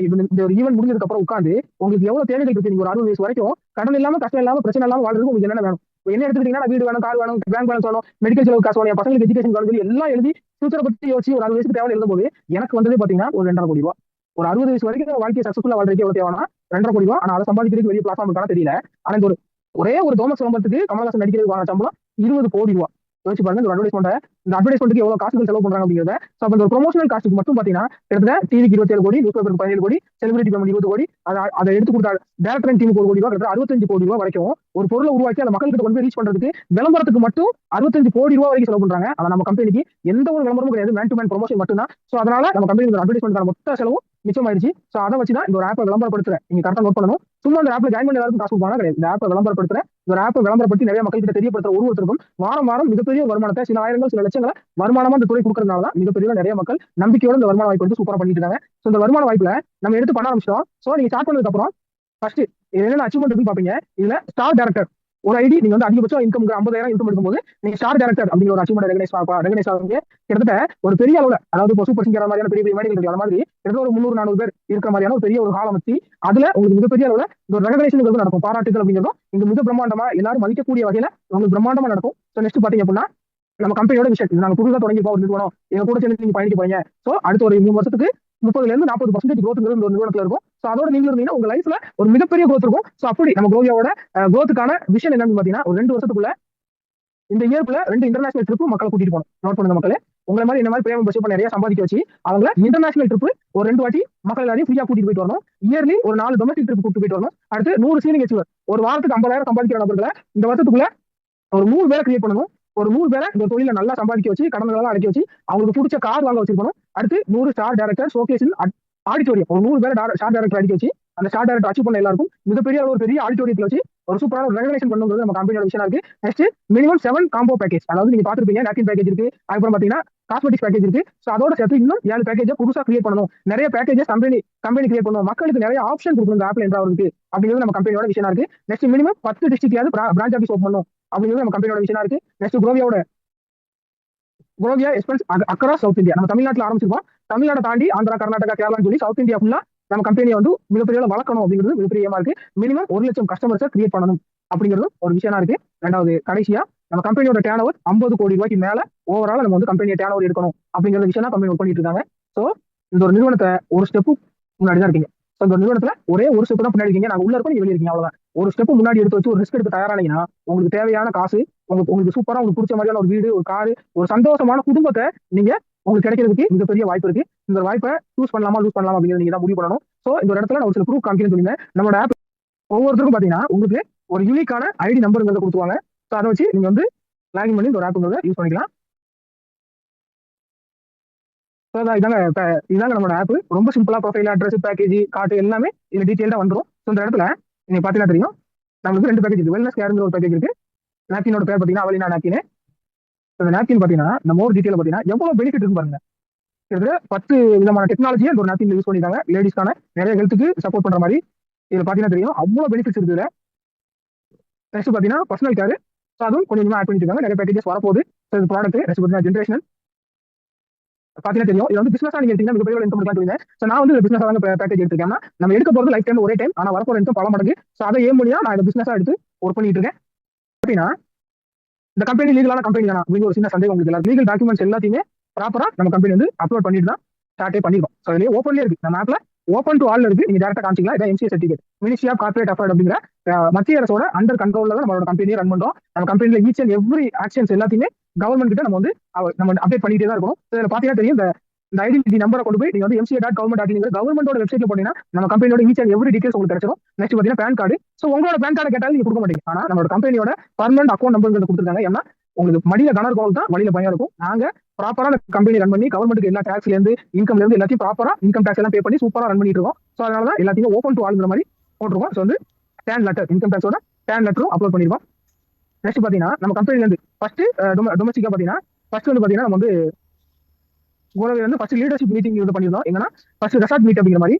இந்த ஒரு ஈவென்ட் முடிஞ்சதுக்கு அப்புறம் உட்காந்து உங்களுக்கு எவ்வளவு தேவைகள் இருக்கு, நீங்க ஒரு 60 வயசு வரைக்கும் கடன் இல்லாம கஷ்டம் இல்லாம பிரச்சனை இல்லாம வாழ்றதுக்கு உங்களுக்கு என்ன வேணும், என்ன எடுத்துக்கிட்டீங்கன்னா வீடு வேணும், கார் வேணும், பேங்க் பேலன்ஸ் வேணும், மெடிக்கல் செலவு காசு வேணும், என் பசங்களுக்கு எஜுகேஷன் வேணும், எல்லாம் எழுதி ஃபியூச்சரை பத்தி யோசிச்சு ஒரு 60 வயசுக்கு தேவை எழுதும் போது எனக்கு வந்ததே பாத்தீங்கன்னா ஒரு 2.5 கோடி ரூபாய். ஒரு 60 வயசு வரைக்கும் வாழ்க்கையை சக்சஸ்ஃபுல்லா வாழ்றதுக்கு எவ்வளவு தேவைன்னா 2.5 கோடி ரூபாய். ஆனா அதை சம்பாதிக்கிறதுக்கு வெளிய பிளாட்ஃபார்ம் இருக்கான தெரியல. ஆனா இந்த ஒரே ஒரு தோமஸ் விளம்பரத்துக்கு கமலஹாசன் நடிக்கிறதுக்கு வாங்க சம்பளம் 20 கோடி ரூபாய். யோசிச்சு பாருங்க இந்த அட்வர்டைஸ்மெண்ட்டுக்கு எவ்வளவு காசுகள் செலவு பண்றாங்க அப்படிங்கிறத. அந்த ப்ரொமோஷனல் காஸ்ட்டுக்கு மட்டும் பாத்தீங்கன்னா கிட்டத்தட்ட டிவிக்கு 27 கோடி, நியூஸ் பேப்பருக்கு 17 கோடி, செலிபிரிட்டி பேமெண்ட் 20 கோடி, அதை எடுத்து கொடுத்தா டேரக்டர் அண்ட் டீமுக்கு 1 கோடி ரூபாய், கிட்டத்தட்ட 65 கோடி ரூபாய் வரைக்கும் ஒரு பொருளை உருவாக்கி அந்த மக்கள் கிட்ட கொண்டு போய் ரீச் பண்றதுக்கு விளம்பரத்துக்கு மட்டும் 65 கோடி ரூபாய் வரைக்கும் செலவு பண்றாங்க. ஆனா நம்ம கம்பெனிக்கு எந்த ஒரு விளம்பரமும் கிடையாது, மேன் டு மேன் ப்ரொமோஷன் மட்டும் தான். சோ அதனால நம்ம கம்பெனி அட்வர்டைஸ்மெண்ட் மொத்த செலவும் மிச்சம் ஆயிடுச்சு. ஸோ அதை வச்சு தான் இந்த ஒரு ஆப்பை விளம்பரப்படுத்துறேன். நீங்க கரெக்டாக நோட் பண்ணணும். சும்மா அந்த ஆப்ல ஜாயின் பண்ண எல்லாருக்கும் காசு கொடுப்பாங்க கிடையாது. இந்த ஆப்பை விளம்பரப்படுத்துறேன். இந்த ஆப்பை விளம்பரப்படுத்தி நிறைய மக்கள் கிட்ட தெரியப்படுத்துற ஒருத்தருக்கும் வாரம் வாரம் மிகப்பெரிய வருமானத்தை சில ஆயிரங்கள் சில லட்சங்களை வருமானமா இந்த துறை கொடுக்கறதுனால தான் மிகப்பெரிய நிறைய மக்கள் நம்பிக்கையோட இந்த வருமான வாய்ப்பு வந்து சூப்பரா பண்ணிட்டு இருக்காங்க. ஸோ இந்த வருமான வாய்ப்புல நம்ம எடுத்து பண்ண ஆரம்பிச்சிட்டோம். ஸோ நீங்க ஸ்டார்ட் பண்ணதுக்கு அப்புறம் ஃபர்ஸ்ட் என்னென்ன அச்சீவ்மெண்ட் இருக்குன்னு பாப்பீங்க. இதுல ஸ்டார் டைரக்டர் ஒரு ஐடி நீங்க வந்து அதிகபட்சம் இன்கம் 50,000 இன்கம் எடுக்கும்போது நீங்க ஸ்டார் டைரக்டர் அப்படிங்கிற ஒரு அச்சீவ்மெண்ட் ரெகனைஸ் ஆகுங்க. கிட்டத்தட்ட ஒரு பெரிய அளவுல, அதாவது இப்போ சூப்பர் சிங்கர் மாதிரியான பெரிய பெரிய மேடைகள் அந்த மாதிரி கிட்டத்தட்ட ஒரு 300-400 பேர் இருக்கிற மாதிரியான ஒரு பெரிய ஒரு ஹால் அமைச்சு அதுல உங்களுக்கு மிகப்பெரிய அளவுல இந்த ஒரு ரெகனைசேஷன் நடக்கும். பாராட்டுகள் அப்படிங்கிறதும் இங்க மிக பிரம்மாண்டமா எல்லாரும் மதிக்கக்கூடிய வகையில உங்களுக்கு பிரம்மாண்டமா நடக்கும். ஸோ நெக்ஸ்ட் பாத்தீங்க அப்படின்னா நம்ம கம்பெனியோட விஷயம் இது நாங்க புதுசாக தொடங்கி ஒரு நிறுவனம் எங்க கூட சேர்ந்து நீங்க பயணிக்க போறீங்க. ஸோ அடுத்த ஒரு 3 வருஷத்துக்கு 30% growth இந்த நிறுவனத்துல இருக்கும். ஸோ அதோட நீங்க இருந்தீங்கன்னா உங்க லைஃப்ல ஒரு மிகப்பெரிய growth இருக்கும். ஸோ அப்படி நம்ம குரோவியாவோட growthக்கான விஷயம் என்னன்னு பாத்தீங்கன்னா ஒரு 2 வருஷத்துக்குள்ள இந்த இயர்க்குள்ள 2 இன்டர்நேஷனல் ட்ரிப் மக்களை கூட்டிட்டு போகணும். நோட் பண்ணுங்க மக்களே, உங்களை மாதிரி இந்த மாதிரி பிரேமம் பஸ் நிறைய சம்பாதிக்க வச்சு அவங்கள இன்டர்நேஷனல் ட்ரிப் ஒரு 2 வாட்டி மக்கள் எல்லாரையும் ஃப்ரீயா கூட்டிட்டு போயிட்டு வரணும். இயர்லி ஒரு 4 டொமஸ்டிக் ட்ரிப் கூட்டிட்டு போயிட்டு வரணும். அடுத்து 100 சீனிங் அச்சீவர் ஒரு வாரத்துக்கு 50,000 சம்பாதிக்கிற நபர்களை இந்த வருஷத்துக்குள்ள ஒரு 100 பேரை கிரியேட் பண்ணணும். ஒரு 100 பேரை இந்த தொழில நல்லா சம்பாதிக்க வச்சு கடன்களெல்லாம் அடக்கி வச்சு அவங்களுக்கு பிடிச்ச கார் வாங்க வச்சிருக்கணும். அடுத்து 100 ஸ்டார் டைரக்டர் ஷோகேஸ் ஆடிட்டோரியம் ஒரு 100 பேரை ஸ்டார் டைரக்டர் அடிக்க வச்சு அந்த ஸ்டார் டைரக்டர் அச்சீவ் பண்ண எல்லாருக்கும் மிகப்பெரிய ஒரு பெரிய ஆடிட்டோரியத்தில் வச்சு ஒரு சூப்பரான ஒரு ரெகனைசேஷன் பண்ணுங்கிறது நம்ம கம்பெனியோட விஷயம் இருக்கு. நெக்ஸ்ட் மினிமம் 7 காம்போ பேக்கேஜ், அதாவது நீங்க பாத்துருப்பீங்க நாப்கின் பேக்கேஜ் இருக்கு, அதுக்கப்புறம் பாத்தீங்கன்னா காஸ்மெட்டிக்ஸ் பேக்கேஜ் இருக்கு. ஸோ அதோட சேர்த்து இன்னும் 7 பேக்கேஜ் புதுசா கிரியேட் பண்ணணும். நிறைய பேக்கேஜஸ் கம்பெனி கிரியேட் பண்ணணும். மக்களுக்கு நிறைய ஆப்ஷன் கொடுக்கணும் இந்த ஆப்ல என்றாவது அப்படிங்கிறது நம்ம கம்பெனியோட விஷயம் இருக்கு. நெக்ஸ்ட் மினிமம் 10 டிஸ்ட்ரிக்ட்லயாவது பிரான்ச் ஆஃபீஸ் ஓப்பன் பண்ணணும் அப்படிங்கிறது நம்ம கம்பெனியோட விஷயம் இருக்கு. நெக்ஸ்ட் குரோவியா எக்ஸ்பென்ஸ் அக்ராஸ் சவுத் இந்தியா. நம்ம தமிழ்நாட்டில் ஆரம்பிச்சிருக்கோம். தமிழ்நாட்டை தாண்டி ஆந்திரா, கர்நாடகா, கேரளான்னு சொல்லி சவுத் இந்தியா ஃபுல்லா நம்ம கம்பெனியை வந்து மிகப்பெரிய வளர்க்கணும் அப்படிங்கிறது மிகப்பெரிய இருக்கு. மினிமம் 1 லட்சம் கஸ்டமர்ஸை கிரியேட் பண்ணணும் அப்படிங்கிறது ஒரு விஷயம் இருக்கு. ரெண்டாவது கடைசியா நம்ம கம்பெனியோட டேர்ன் ஓவர் 50 கோடி ரூபாய்க்கு மேல ஓவரால் நம்ம வந்து கம்பெனியை டேர்ன் ஓவர் எடுக்கணும் அப்படிங்கிற விஷயம் தான் கம்பெனி ஒர்க் பண்ணிட்டு இருக்காங்க. ஸோ இந்த ஒரு நிறுவனத்தை ஒரு ஸ்டெப்பு முன்னாடி தான் இருக்கீங்க. ஸோ இந்த நிறுவனத்துல ஒரே ஒரு ஸ்டெப் தான் பின்னாடி இருக்கீங்க. நாங்கள் உள்ள இருக்கோம், நீங்க வெளியே இருக்கீங்க, அவ்வளவுதான். ஒரு ஸ்டெப் முன்னாடி எடுத்து வச்சு ஒரு ரிஸ்க் எடுத்து தயாரானீங்கன்னா உங்களுக்கு தேவையான காசு, உங்களுக்கு சூப்பரா உங்களுக்கு பிடிச்ச மாதிரியான ஒரு வீடு, ஒரு காரு, ஒரு சந்தோஷமான குடும்பத்தை நீங்க உங்களுக்கு கிடைக்கிறதுக்கு மிகப்பெரிய வாய்ப்பு இருக்கு. இந்த வாய்ப்பை சூஸ் பண்ணலாமா லூஸ் பண்ணலாமா அப்படிங்கிறது நீங்க தான் முடிவு பண்ணணும். ஸோ இந்த ஒரு இடத்துல நான் ஒரு சில ப்ரூஃப் காமிக்கிறேன்னு சொல்லியிருந்தேன். நம்மளோட ஆப் ஒவ்வொருத்தருக்கும் பாத்தீங்கன்னா உங்களுக்கு ஒரு யூனிக்கான ஐடி நம்பருங்கிறத கொடுத்துவாங்க. ஸோ அதை வச்சு நீங்க வந்து லாகின் பண்ணி இந்த ஒரு ஆப்புங்கிறத யூஸ் பண்ணிக்கலாம். இதாங்க நம்மளோட ஆப். ரொம்ப சிம்பிளா ப்ரொஃபைல், அட்ரஸ், பேக்கேஜ், கார்டு எல்லாமே இதுல டீடைல்டா வந்துடும். ஸோ இந்த இடத்துல நீங்க பாத்தீங்கன்னா தெரியும் நம்மளுக்கு 2 பேக்கேஜ் இருக்கு. வெல்னஸ் கேர்ங்கிற ஒரு பேக்கேஜ் இருக்கு. நாப்கினோட பேர் பாத்தீங்கன்னா அவலினா நாப்கின். இந்த நாப்கின் பாத்தீங்கன்னா இந்த மோர் டீடைல் பாத்தீங்கன்னா எவ்வளவு பெனிஃபிட் இருக்கு பாருங்க. கிட்டத்தட்ட 10 விதமான டெக்னாலஜியை ஒரு நாப்கின் யூஸ் பண்ணிருக்காங்க. லேடிஸ்க்கான நிறைய ஹெல்த்துக்கு சப்போர்ட் பண்ற மாதிரி இதுல பாத்தீங்கன்னா தெரியும் அவ்வளவு பெனிஃபிட்ஸ் இருக்குது. நெக்ஸ்ட் பாத்தீங்கன்னா பர்சனல் கேர், ஸோ அதுவும் கொஞ்சம் ஆட் பண்ணிட்டு இருக்காங்க. நிறைய பேக்கேஜஸ் வரப்போகுது. ப்ராடக்ட் நெக்ஸ்ட் பாத்தீங்கன்னா ஜென்ரேஷனல் பாத்தீங்கன்னா தெரியும். இது வந்து பிசினஸா நீங்க எடுத்தீங்கன்னா மிகப்பெரிய இன்கம் எடுக்கலாம் சொல்லுங்க. ஸோ நான் வந்து பிசினஸ் பேக்கேஜ் எடுத்துருக்கேன். நம்ம எடுக்க போறது லைஃப் டைம் ஒரே டைம், ஆனா வரப்போற இன்கம் பல மடங்கு. ஸோ அதை ஏன் முடியா நான் இந்த பிசினஸா எடுத்து ஒர்க் பண்ணிட்டு இருக்கேன். அப்படின்னா இந்த கம்பெனி லீகலான கம்பெனி தானா அப்படின்னு ஒரு சின்ன சந்தேகம் உங்களுக்கு எல்லாரும். லீகல் டாக்குமெண்ட்ஸ் எல்லாத்தையுமே ப்ராப்பரா நம்ம கம்பெனி வந்து அப்லோட் பண்ணிட்டு தான் ஸ்டார்டே பண்ணிருக்கோம். ஸோ இதுலேயே ஓப்பன்லேயே இருக்கு. நம்ம ஆப்ல ஓப்பன் டு ஆல் இருக்கு. நீங்க டேரக்டா காமிச்சிக்கலாம். இதான் MCA certificate, ministry of corporate affairs அப்படிங்கிற மத்திய அரசோட அண்டர் கண்ட்ரோல்ல தான் நம்மளோட கம்பெனியை ரன் பண்றோம். நம்ம கம்பெனில ஈச் அண்ட் எவ்ரி ஆக்ஷன்ஸ் எல்லாத்தையுமே கவர்மெண்ட் கிட்ட நம்ம வந்து அப்டேட் பண்ணிட்டே தான் இருக்கணும். இதுல பாத்தீங்கன்னா தெரியும் இந்த ஐடென்டி நம்பரை கொண்டு போய் நீங்க வந்து mca.government.in கவர்மெண்டோட வெப்சைட்ல போனீங்கன்னா நம்ம கம்பெனியோட ஈச் அண்ட் எவ்ரி டீடைல்ஸ் உங்களுக்கு கிடைச்சிடும். நெக்ஸ்ட் பாத்தீங்கன்னா பேன் கார்டு. ஸோ உங்களோட பேன் கார்டு கேட்டாலும் நீங்க கொடுக்க மாட்டீங்க. ஆனா நம்மளோட கம்பெனியோட பர்மனன்ட் அக்கௌண்ட் நம்பர் கொடுத்துருக்காங்க. ஏன்னா உங்களுக்கு மடியில கணர் இருக்கவங்க தான் வழியில பயம் இருக்கும். நாங்க ப்ராப்பரா கம்பெனி ரன் பண்ணி கவர்மெண்ட்டுக்கு எல்லா டாக்ஸ்ல இருந்து இன்கம்ல இருந்து எல்லாத்தையும் ப்ராப்பரா இன்கம் டாக்ஸ் எல்லாம் பே பண்ணி சூப்பரா ரன் பண்ணிட்டு இருக்கோம். ஸோ அதனால எல்லாத்தையும் ஓப்பன் டு ஆளுங்கிற மாதிரி போட்டுருக்கோம். ஸோ வந்து டேன் லெட்டர், இன்கம் டாக்ஸோட டேன் லெட்டரும் அப்லோட் பண்ணிருக்கோம். நெக்ஸ்ட் பாத்தீங்கன்னா நம்ம கம்பெனில இருந்து ஃபர்ஸ்ட் டொமஸ்டிக்கா பாத்தீங்கன்னா ஃபர்ஸ்ட் வந்து பாத்தீங்கன்னா நம்ம வந்து கூடவே வந்து ஃபர்ஸ்ட் லீடர்ஷிப் மீட்டிங் இது பண்ணிருந்தோம். எங்கன்னா ஃபர்ஸ்ட் ரெசார்ட் மீட் அப்படிங்கிற மாதிரி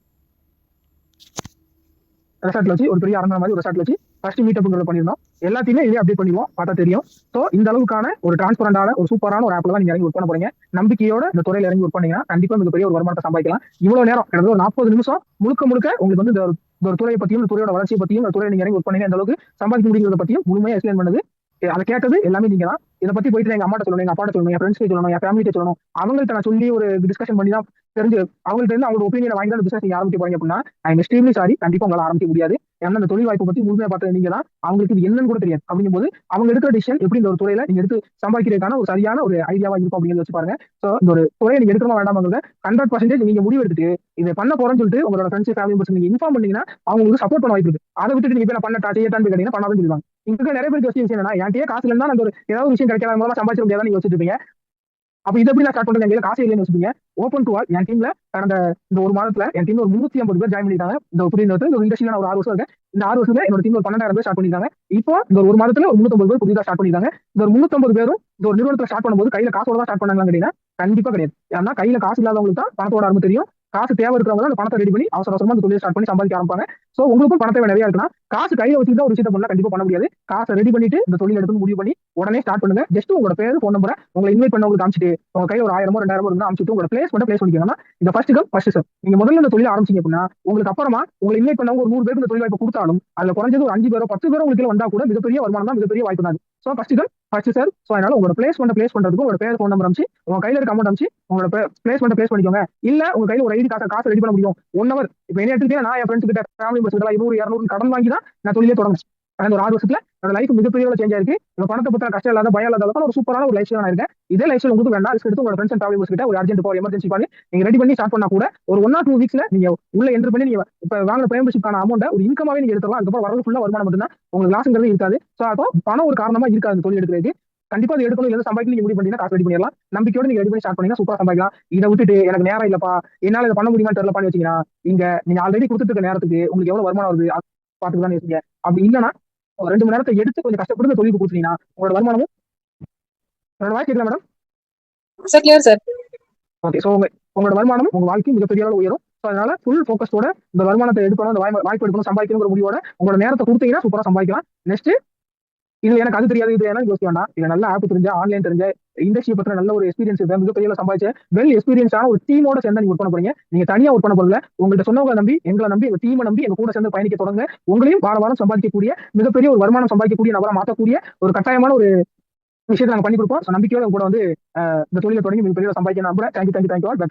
ரெசார்ட்ல வச்சு ஒரு பெரிய அரங்க மாதிரி ஒரு ரெசார்ட்ல வச்சு ஃபர்ஸ்ட் மீட் அப்ங்கிறத பண்ணிருந்தோம். எல்லாத்தையுமே இதே அப்டேட் பண்ணிடுவோம், பார்த்தா தெரியும். ஸோ இந்த அளவுக்கான ஒரு டிரான்ஸ்பரண்டான ஒரு சூப்பரான ஒரு ஆப்ல தான் நீங்க இறங்கி ஒர்க் பண்ண போறீங்க. நம்பிக்கையோட இந்த துறையில இறங்கி ஒர்க் பண்ணீங்கன்னா கண்டிப்பா மிகப்பெரிய ஒரு வருமானத்தை சம்பாதிக்கலாம். இவ்வளவு நேரம் கிட்டத்தட்ட ஒரு 40 நிமிஷம் முழுக்க உங்களுக்கு வந்து இந்த ஒரு துறையை பத்தியும் இந்த துறையோட வளர்ச்சியை பத்தியும் இந்த துறையை நீங்க இறங்கி ஒர்க் பண்ணீங்க, இந்த அளவுக்கு சம்பாதிக்க முடியுங்கிறத பத்தியும் முழுமையா எக்ஸ்பிளைன் பண்ணது. அதை கேட்டது எல்லாமே நீங்க தான். இதை பத்தி போயிட்டு எங்க அம்மாட்ட சொல்லணும், எங்க அப்பாட்ட சொல்லணும், என் ஃப்ரெண்ட்ஸ்க்கு சொல்லணும், என் ஃபேமிலிட்ட சொல்லணும். அவங்கள்ட்ட நான் சொல்லி ஒரு டிஸ்கஷன் பண்ணி தான் தெரிஞ்சு அவங்கள்ட்ட இருந்து அவங்களோட ஒப்பீனியன் வாங்கி தான் பிசினஸ் நீங்க ஆரம்பிக்க போறீங்க அப்படின்னா ஐ எம் எக்ஸ்ட்ரீம்லி சாரி, கண்டிப்பா உங்களால ஆரம்பிக்க முடியாது. ஏன்னா இந்த தொழில் வாய்ப்பு பத்தி முழுமையா பார்த்தது நீங்க தான். அவங்களுக்கு இது என்னன்னு கூட தெரியாது. அப்படிங்கும் போது அவங்க எடுக்கிற டிசிஷன் எப்படி இந்த ஒரு துறையில நீங்க எடுத்து சம்பாதிக்கிறதுக்கான ஒரு சரியான ஒரு ஐடியாவா இருக்கும் அப்படிங்கிறத வச்சு பாருங்க. ஸோ இந்த ஒரு துறையை நீங்க எடுக்கணும் வேண்டாம்ங்கிறத 100% நீங்க முடிவு எடுத்துட்டு இதை பண்ண போறேன்னு சொல்லிட்டு உங்களோட ஃப்ரெண்ட்ஸ் ஃபேமிலி மெம்பர்ஸ் நீங்க இன்ஃபார்ம் பண்ணீங்கன்னா அவங்க உங்களுக்கு சப்போர்ட் பண்ண வாய்ப்பு இருக்கு. அதை விட்டுட்டு நீங்க பண்ண செய்யட்டான்னு கேட்டீங்கன்னா பண்ணாதான் சொல்லுவாங்க. இங்க நிறைய பேருக்கு விஷயம் என்னன்னா என்கிட்டயே காசு இல்லைன்னா அந்த ஒரு ஏதாவது விஷயம் கிடைக்காத மூலமா சம்பாதிக்க முடியாதான் நீங்க வச்சுட்டு இருப்பீங்க. அப்ப இது எப்படி நான் ஸ்டார்ட் பண்றது? காசு இல்லைன்னு வச்சுக்கீங்க. Open to all. என் டீம்ல கடந்த இந்த ஒரு மாதத்துல என் டீம்ல ஒரு 350 பேர் ஜாயின் பண்ணிட்டாங்க. இந்த புதிய இந்த இண்டஸ்ட்ரியில நான் ஒரு 6 வருஷம் இருக்கேன். இந்த 6 வருஷத்துல என்னோட டீம்ல ஒரு 12,000 பேர் ஸ்டார்ட் பண்ணிருக்காங்க. இப்போ இந்த ஒரு மாதத்துல ஒரு 350 பேர் புதிதா ஸ்டார்ட் பண்ணிருக்காங்க. இந்த ஒரு 350 பேரும் இந்த ஒரு நிறுவனத்துல ஸ்டார்ட் பண்ணும்போது கையில காசோட தான் ஸ்டார்ட் பண்ணாங்கன்னு கேட்டீங்கன்னா கண்டிப்பா கிடையாது. ஏன்னா கையில காசு இல்லாதவங்களுக்கு தான் பணத்தோட அருமை தெரியும். காசு தேவை இருக்கிறவங்க அந்த பணத்தை ரெடி பண்ணி அவசர அவசரமா அந்த தொழிலை ஸ்டார்ட் பண்ணி சம்பாதிக்க ஆரம்பிப்பாங்க. சோ உங்களுக்கும் பண தேவை நிறைய இருக்குன்னா காசு கையில வச்சுட்டு ஒரு விஷயத்தை பண்ணா கண்டிப்பா பண்ண முடியாது. காசை ரெடி பண்ணிட்டு இந்த தொழில் எடுத்து முடிவு பண்ணி உடனே ஸ்டார்ட் பண்ணுங்க. ஜஸ்ட் உங்களோட பேர், போன் நம்பரை உங்களை இன்வைட் பண்ணவங்களுக்கு காமிச்சிட்டு உங்க கையில ஒரு 1000 2000 இருந்தா அமிச்சிட்டு உங்களோட பிளேஸ் பண்ணிக்கோங்கன்னா இந்த ஃபர்ஸ்ட் கம் ஃபர்ஸ்ட் சர்வ். நீங்க முதல்ல இந்த தொழில் ஆரம்பிச்சீங்க அப்படின்னா உங்களுக்கு அப்புறமா உங்களை இன்வைட் பண்ணவங்க ஒரு 100 பேருக்கு இந்த தொழில் வாய்ப்பு கொடுத்தாலும் அதுல குறைஞ்சது ஒரு 5 பேரோ 10 பேரோ உங்களுக்கு வந்தா கூட மிகப்பெரிய வருமானம் தான், மிகப்பெரிய வாய்ப்பு தான். So first come first serve. So அதனால உங்களோட பிளேஸ் பண்றதுக்கு உங்களோட பேர், போன் நம்பர் அமிச்சு உங்க கையில இருக்க அமௌண்ட் அமிச்சு உங்களோட பிளேஸ் பண்ணிக்கோங்க. இல்ல உங்க கையில ஒரு ஐடி காசு ரெடி பண்ண முடியும் 1 hour. இப்ப என்ன எடுத்துக்கிட்டே நான் என் ஃப்ரெண்ட்ஸ் கிட்ட ஃபேமிலி மெம்பர்ஸ் கிட்ட 100 200 கடன் வாங்கி தான் நான் தொழிலே தொடங்கினேன். அந்த ஒரு 6 வருஷத்துல என்னோட லைஃப் மிகப்பெரிய சேஞ்ச் ஆயிருக்கு. இந்த பணத்தை பத்தின கஷ்டம் இல்லாத, பயம் இல்லாத ஒரு சூப்பரான ஒரு லைஃப் ஸ்டைல் இருக்கேன். இதே லைஃப் ஸ்டைல் உங்களுக்கு வேண்டாம், ரிஸ்க் எடுத்து உங்களோட ஃப்ரெண்ட்ஸ் அண்ட் ஃபேமிலி மெம்பர்ஸ் கிட்ட ஒரு அர்ஜென்ட் பவர் எமர்ஜென்சி பண்ணி நீங்க ரெடி பண்ணி ஸ்டார்ட் பண்ணா கூட ஒரு 1 or 2 வீக்ஸ்ல நீங்க உள்ள என்டர் பண்ணி நீங்க இப்ப வாங்கின மெம்பர்ஷிப்கான அமௌண்ட் ஒரு இன்கமாவே நீங்க எடுத்துடலாம். அதுக்கப்புறம் வரது ஃபுல்லா வருமானம் மட்டும்தான், உங்களுக்கு லாஸ்ங்கிறது இருக்காது. சோ அப்போ பணம் ஒரு காரணமா இருக்காது தொழில் எடுக்கிறதுக்கு. கண்டிப்பா அது எடுக்கணும், இல்ல சம்பாதிக்க நீங்க முடிவு பண்ணீங்கன்னா காசு ரெடி பண்ணிடலாம். நம்பிக்கையோட நீங்க ரெடி பண்ணி ஸ்டார்ட் பண்ணீங்கன்னா சூப்பரா சம்பாதிக்கலாம். இதை விட்டுட்டு எனக்கு நேரம் இல்லப்பா, என்னால இதை பண்ண முடியுமான்னு தெரியல பண்ணி வச்சீங்கன்னா இங்க நீங்க ஆல்ரெடி கொடுத்துட்டு இருக்க நேரத்துக்கு உங்களுக்கு எவ்வளவு வருமானம் வருது பாத்துட்டு தான் இருக்கீங்க. அப்படி இல்லைன்னா ஒரு 2 மணி நேரத்தை எடுத்து கொஞ்சம் கஷ்டப்பட்டு தொழிலுக்கு கொடுத்தீங்கன்னா உங்களோட வருமானமும். என்னோட வாய்ஸ் கேட்கல மேடம்? ஓகே. சோ உங்களோட வருமானம் உங்க வாழ்க்கை மிகப்பெரிய அளவு உயரும். அதனால ஃபுல் ஃபோக்கஸோட இந்த வருமானத்தை எடுக்கணும், இந்த வாய்ப்பு எடுக்கணும், சம்பாதிக்கணுங்கிற முடிவோட உங்களோட நேரத்தை கொடுத்தீங்கன்னா சூப்பரா சம்பாதிக்கலாம். நெக்ஸ்ட் இது எனக்கு அது தெரியாது, இது எனக்கு யோசிக்க வேண்டாம். இல்ல நல்ல ஆப் தெரிஞ்ச, ஆன்லைன் தெரிஞ்ச, இண்டஸ்ட்ரி பத்தின நல்ல ஒரு எக்ஸ்பீரியன்ஸ் இருக்கு, மிகப்பெரிய சம்பாதிச்ச வெல் எக்ஸ்பீரியன்ஸான ஒரு டீமோட சேர்ந்து நீங்க ஒர்க் பண்ண போறீங்க. நீங்க தனியா ஒர்க் பண்ண போறீங்க. உங்கள்ட்ட சொன்னவங்க நம்பி, எங்களை நம்பி, எங்க டீமை நம்பி எங்க கூட சேர்ந்து பயணிக்க தொடங்க. உங்களையும் வாரம் சம்பாதிக்கக்கூடிய மிகப்பெரிய ஒரு வருமானம் சம்பாதிக்கக்கூடிய நபரை மாற்றக்கூடிய ஒரு கட்டாயமான ஒரு விஷயத்தை நாங்க பண்ணி கொடுப்போம். நம்பிக்கையோட கூட வந்து இந்த தொழிலை தொடங்கி மிகப்பெரிய சம்பாதிக்க நம்புறேன். Thank you all.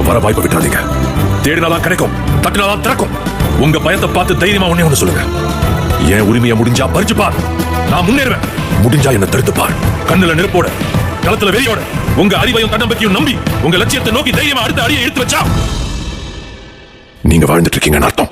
வர வாய்ப்பு விட்டுறாதீங்க. தேடினாதான் கிடைக்கும், தட்டினாதான் திறக்கும். உங்க பயத்தை பார்த்து தைரியமா ஒண்ணு சொல்லுங்க. என் உரிமையை முடிஞ்சா பறிச்சு பார், நான் முன்னேறுவேன். முடிஞ்சா என்ன தடுத்து பார். கண்ணுல நெருப்போட, களத்துல வெறியோட, உங்க அறிவையும் தன்னம்பிக்கையும் நம்பி உங்க லட்சியத்தை நோக்கி தைரியமா அடுத்த அடியை எடுத்து வச்சா நீங்க வாழ்ந்துட்டு இருக்கீங்கன்னு அர்த்தம்.